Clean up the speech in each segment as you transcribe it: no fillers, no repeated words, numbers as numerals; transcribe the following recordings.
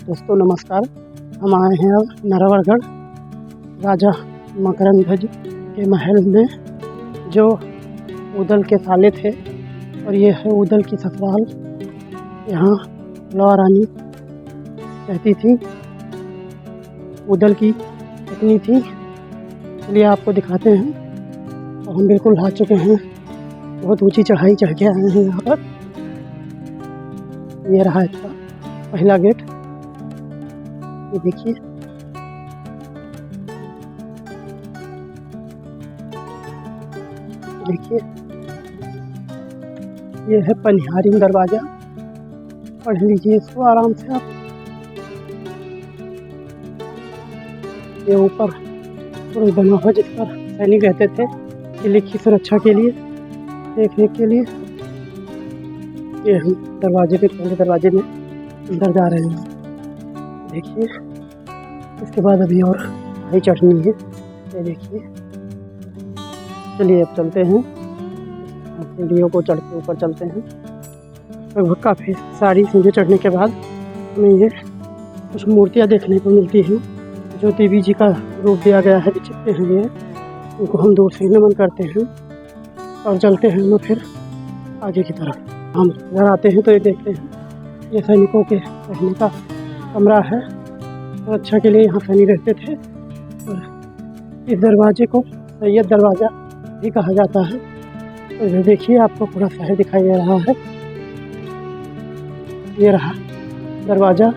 दोस्तों नमस्कार। हम आए हैं अब नरवरगढ़ राजा मकरंद ध्वज के महल में, जो उदल के साले थे, और ये है उदल की ससुराल। यहाँ फुलवा रानी रहती थी, उदल की पत्नी थी। चलिए आपको दिखाते हैं। और हम बिल्कुल आ चुके हैं, बहुत ऊंची चढ़ाई चढ़ के आए हैं यहाँ पर। ये रहा इसका पहला गेट, ये देखिए। देखिए ये है पनिहारी दरवाजा, पढ़ लीजिए इसको आराम से आप। ये ऊपर पुरुष बना हुआ जिस पर सैनिक रहते थे किले की सुरक्षा के लिए, देखने के लिए। ये हम दरवाजे पे, पहले दरवाजे में अंदर जा रहे हैं। देखिए इसके बाद अभी और चढ़ाई चढ़नी है, ये देखिए। चलिए अब चलते हैं, सीढ़ियों को चढ़ के ऊपर चलते हैं। लगभग काफ़ी सारी सीढ़ी चढ़ने के बाद हमें ये कुछ मूर्तियाँ देखने को मिलती हैं, जो देवी जी का रूप दिया गया है, चिपके हैं ये। उनको हम दूर से नमन करते हैं और चलते हैं हम फिर आगे की तरफ। हम घर आते हैं तो ये देखते हैं, ये सैनिकों के रहने का कमरा है। सुरक्षा के लिए यहाँ सैनिक रहते थे। और इस दरवाजे को सैयद दरवाज़ा भी कहा जाता है। तो ये देखिए आपको पूरा शहर दिखाई दे रहा है। ये रहा दरवाज़ा।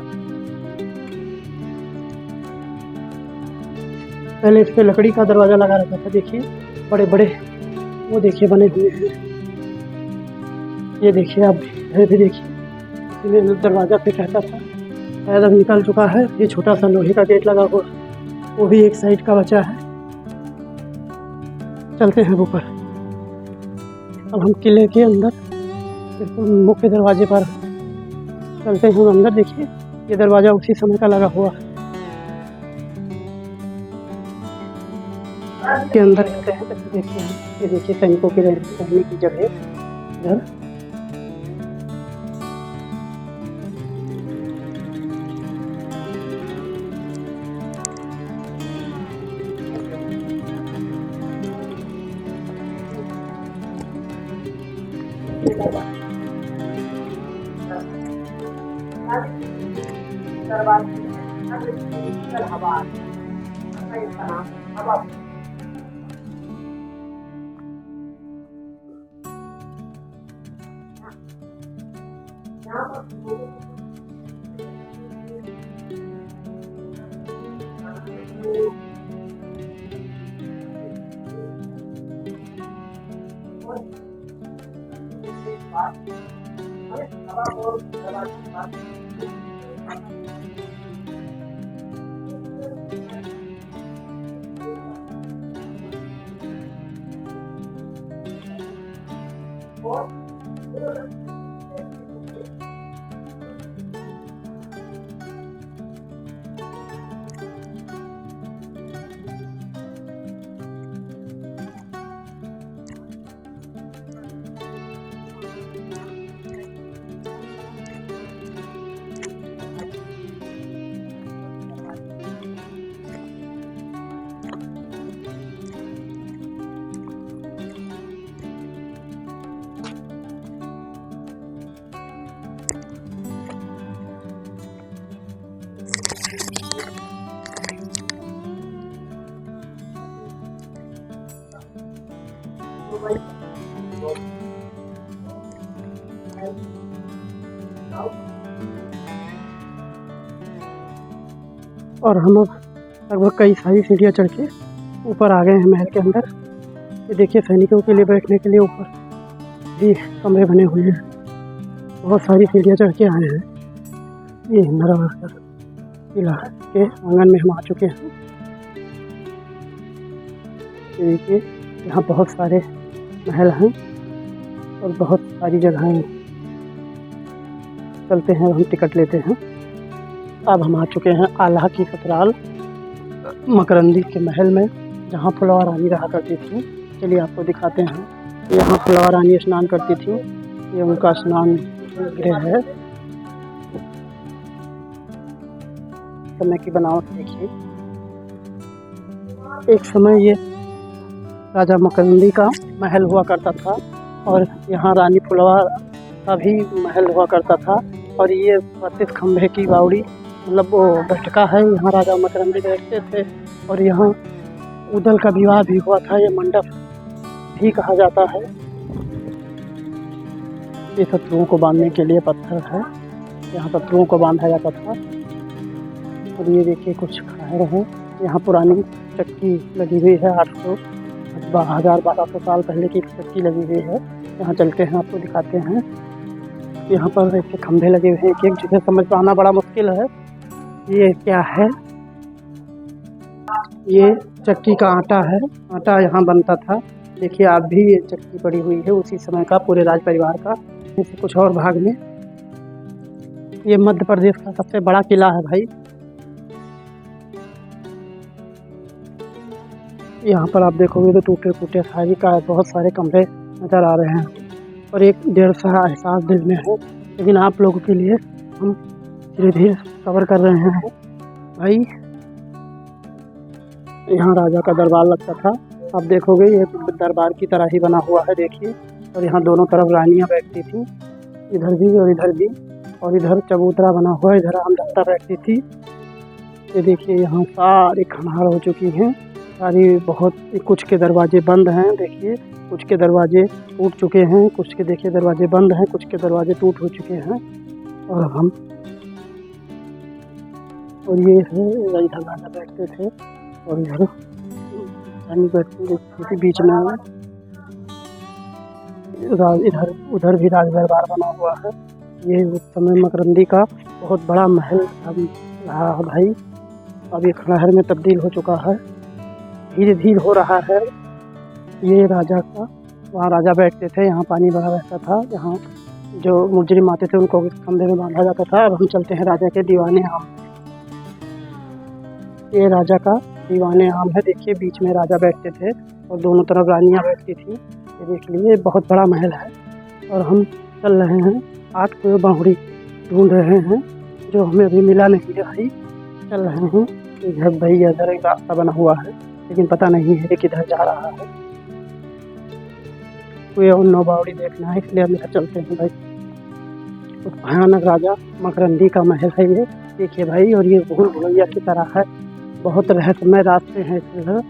पहले इस पे लकड़ी का दरवाज़ा लगा रहता था, देखिए बड़े बड़े वो देखिए बने हुए हैं। ये देखिए आप भी देखिए, इसमें दरवाज़ा फिट रहता था, शायद अब निकल चुका है। ये छोटा सा लोहे का गेट लगा हुआ, वो भी एक साइड का बचा है। चलते हैं ऊपर। अब हम किले के अंदर बिल्कुल मुख्य दरवाजे पर चलते हैं अंदर। देखिए ये दरवाज़ा उसी समय का लगा हुआ है। के अंदर चलते हैं, देखिए ये देखिए सैनिकों के रहने की जगह इधर। और हम अब लगभग कई सारी सीढ़ियाँ चढ़ के ऊपर आ गए हैं महल के अंदर। ये देखिए सैनिकों के लिए बैठने के लिए ऊपर भी कमरे बने हुए हैं। बहुत सारी सीढ़ियाँ चढ़ के आए हैं। ये नरवरगढ़ किला के आंगन में हम आ चुके हैं। ये देखिए यहाँ बहुत सारे महल हैं और बहुत सारी जगहें हैं। चलते हैं, हम टिकट लेते हैं। अब हम आ चुके हैं आल्हा की ससुराल मकरंदी के महल में, जहाँ फुलवा रानी रहा करती थी। चलिए आपको दिखाते हैं। यहाँ फुलवा रानी स्नान करती थी, ये उनका स्नान गृह है। समय की बनावट देखिए। एक समय ये राजा मकरंदी का महल हुआ करता था और यहाँ रानी फुलवा का भी महल हुआ करता था। और ये 32 खंभे की बावड़ी मतलब वो बैठका है, यहाँ राजा मकरंदी बैठते थे। और यहाँ उदल का विवाह भी हुआ था, ये मंडप भी कहा जाता है। ये शत्रुओं को बांधने के लिए पत्थर है, यहाँ शत्रुओं को बांधा जाता था। और ये देखिए कुछ खैर है, यहाँ पुरानी चक्की लगी हुई है, 1200 साल पहले की चक्की लगी हुई है। यहाँ चलते हैं, आपको दिखाते हैं। यहाँ पर ऐसे खंभे लगे हुए हैं, एक जिसे समझ पाना बड़ा मुश्किल है। ये क्या है? ये चक्की का आटा है, आटा यहाँ बनता था। देखिए आप भी, ये चक्की पड़ी हुई है उसी समय का, पूरे राज परिवार का। जैसे कुछ और भाग में ये मध्य प्रदेश का सबसे बड़ा किला है भाई। यहाँ पर आप देखोगे तो टूटे फूटे शादी का बहुत सारे कमरे नज़र आ रहे हैं और एक डेढ़ सा एहसास दिल में है, लेकिन आप लोगों के लिए हम धीरे धीरे कवर कर रहे हैं भाई। यहाँ राजा का दरबार लगता था, आप देखोगे ये दरबार की तरह ही बना हुआ है, देखिए। और यहाँ दोनों तरफ रानियाँ बैठती थी, इधर भी और इधर भी। और इधर चबूतरा बना हुआ है, इधर आमदत्ता बैठती थी। ये देखिए यहाँ सारी खंडार हो चुकी हैं सारी, बहुत कुछ के दरवाजे बंद हैं, देखिए कुछ के दरवाजे टूट चुके हैं, कुछ के देखिए दरवाजे बंद हैं, कुछ के दरवाजे टूट हो चुके हैं। और हम और ये है इधर राजा बैठते थे और इधर रानी बैठती थी बीच में। इधर उधर भी राज दरबार बना हुआ है। ये उस समय मकरंदी का बहुत बड़ा महल रहा भाई। अब ये खंडहर में तब्दील हो चुका है, धीरे धीरे हो रहा है। ये राजा का, वहाँ राजा बैठते थे, यहाँ पानी भरा रहता था, यहाँ जो मुजरिम आते थे उनको खंभे में बांधा जाता था। अब हम चलते हैं राजा के दीवाने आम। ये राजा का दीवाने आम है, देखिए बीच में राजा बैठते थे और दोनों तरफ रानियाँ बैठती थी। ये देख लीजिए बहुत बड़ा महल है। और हम चल रहे हैं, 8 कुएं बावड़ी ढूंढ रहे हैं जो हमें अभी मिला नहीं है भाई। चल रहे हैं, इधर भाई इधर एक रास्ता बना हुआ है, लेकिन पता नहीं है किधर जा रहा है। कुएं और 9 बावड़ी देखना है, इसलिए हम इधर चलते हैं भाई। तो भयानक राजा मकरंदी का महल है ये, देखिए भाई। और ये भूल भुलैया की तरह है, बहुत रहस्यमय रास्ते हैं इधर।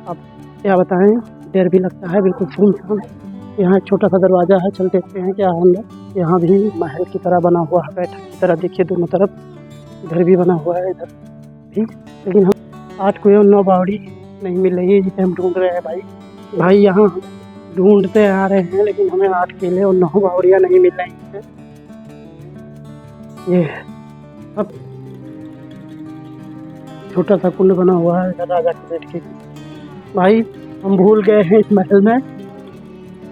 अब क्या बताएं, डर भी लगता है, बिल्कुल सुनसान। यहाँ एक छोटा सा दरवाज़ा है, चल देखते हैं क्या है अंदर। यहाँ भी महल की तरह बना हुआ है, बैठक की तरह, देखिए दोनों तरफ। इधर भी बना हुआ है, इधर भी। लेकिन हम 8 कुएं और 9 बावड़ी नहीं मिल रही है जिसे हम ढूंढ रहे हैं भाई। यहाँ ढूंढते आ रहे हैं, लेकिन हमें 8 किले और 9 बावड़ियाँ नहीं मिल रही हैं। ये अब छोटा सा कुंड बना हुआ है इधर राजा के बैठ के। भाई हम भूल गए हैं इस महल में,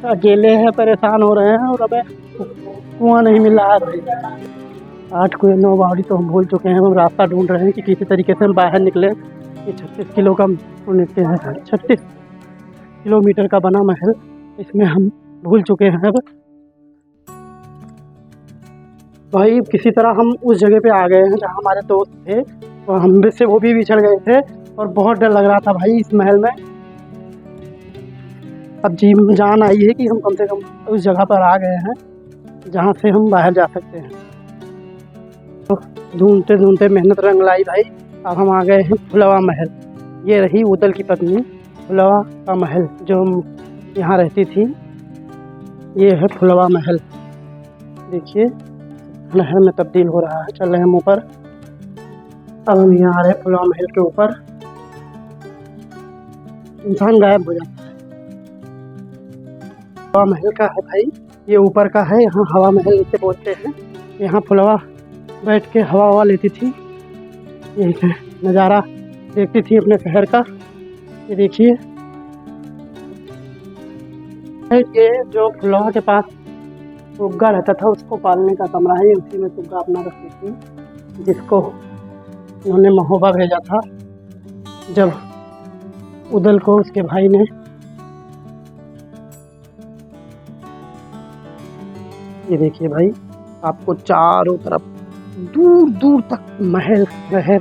अकेले हैं, परेशान हो रहे हैं और अब कुआं नहीं मिल रहा है भाई। 8 कुएं 9 बावड़ी तो हम भूल चुके हैं, हम रास्ता ढूंढ रहे हैं कि किसी तरीके से हम बाहर निकले। ये 36 किलो का निकले हैं, 36 किलोमीटर का बना महल, इसमें हम भूल चुके हैं अब भाई। किसी तरह हम उस जगह पे आ गए हैं जहाँ हमारे दोस्त थे, और हम से वो भी बिछड़ गए थे और बहुत डर लग रहा था भाई इस महल में। अब जी जान आई है कि हम कम से कम उस जगह पर आ गए हैं जहाँ से हम बाहर जा सकते हैं। तो ढूंढते ढूंढते मेहनत रंग लाई भाई। अब हम आ गए हैं फुलवा महल। ये रही उदल की पत्नी फुलवा का महल जो यहाँ रहती थी। ये है फुलवा महल, देखिए नहर में तब्दील हो रहा है। चल रहे हैं हम ऊपर, अब हम यहाँ आ रहे हैं फुलवा महल के ऊपर। इंसान गायब हो जाता है। हवा महल का है भाई, ये ऊपर का है, यहाँ हवा महल इसे बोलते हैं। यहाँ फुलवा बैठ के हवा लेती थी, ये नज़ारा देखती थी अपने शहर का। ये देखिए, ये जो फुलवा के पास सुग्गा रहता था उसको पालने का कमरा है, उसी में सुग्गा अपना रखती थी, जिसको उन्होंने महोबा भेजा था जब उदल को उसके भाई ने। ये देखिए भाई, आपको चारों तरफ दूर दूर तक महल शहर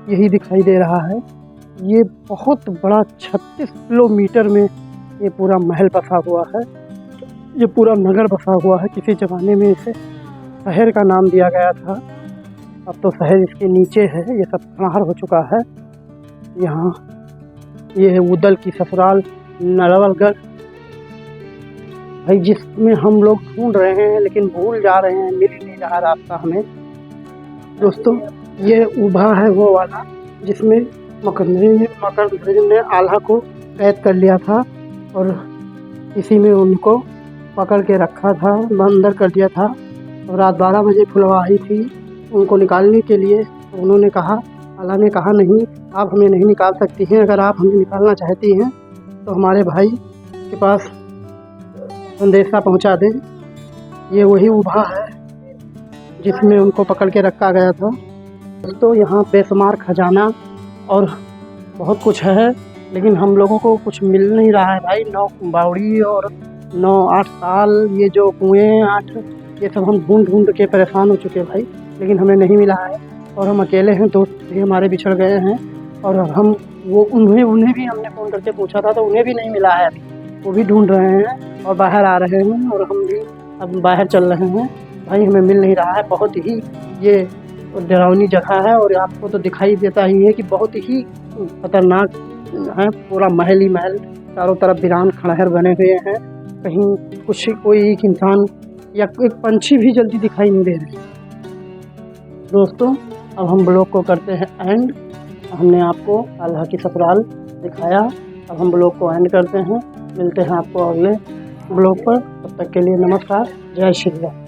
यही दिखाई दे रहा है। ये बहुत बड़ा 36 किलोमीटर में ये पूरा महल बसा हुआ है, ये पूरा नगर बसा हुआ है। किसी ज़माने में इसे शहर का नाम दिया गया था, अब तो शहर इसके नीचे है, ये सब खंडहर हो चुका है। यहाँ ये है उदल की ससुराल नरवलगढ़ भाई, जिसमें हम लोग ढूंढ रहे हैं लेकिन भूल जा रहे हैं, मिल ही नहीं रहा रास्ता हमें। दोस्तों ये उभा है वो वाला जिसमें मकरध्वज ने आल्हा को कैद कर लिया था और इसी में उनको पकड़ के रखा था, अंदर कर दिया था। और रात 12 बजे फुलवा आई थी उनको निकालने के लिए, तो उन्होंने कहा, आल्हा ने कहा नहीं, आप हमें नहीं निकाल सकती हैं, अगर आप हमें निकालना चाहती हैं तो हमारे भाई के पास संदेशा पहुंचा दें। ये वही उभा है जिसमें उनको पकड़ के रखा गया था। दोस्तों यहाँ बेशुमार खजाना और बहुत कुछ है, लेकिन हम लोगों को कुछ मिल नहीं रहा है भाई। 9 बावड़ी और 8 साल ये जो कुएँ हैं 8, ये सब हम ढूंढ के परेशान हो चुके हैं भाई, लेकिन हमें नहीं मिला है। और हम अकेले हैं, दोस्त भी हमारे बिछड़ गए हैं और हम उन्हें भी हमने फ़ोन करके पूछा था तो उन्हें भी नहीं मिला है अभी, वो भी ढूंढ रहे हैं और बाहर आ रहे हैं और हम भी अब बाहर चल रहे हैं भाई, हमें मिल नहीं रहा है। बहुत ही ये डरावनी जगह है और आपको तो दिखाई देता ही है कि बहुत ही खतरनाक है। पूरा महल ही महल, चारों तरफ वीरान खंडहर बने हुए हैं, कहीं कोई एक इंसान या एक पंछी भी जल्दी दिखाई नहीं दे रहे। दोस्तों अब हम ब्लॉग को करते हैं एंड। हमने आपको आल्हा की ससुराल दिखाया, अब हम ब्लॉग को एंड करते हैं। मिलते हैं आपको अगले ब्लॉग पर, तब तक के लिए नमस्कार, जय श्री राम।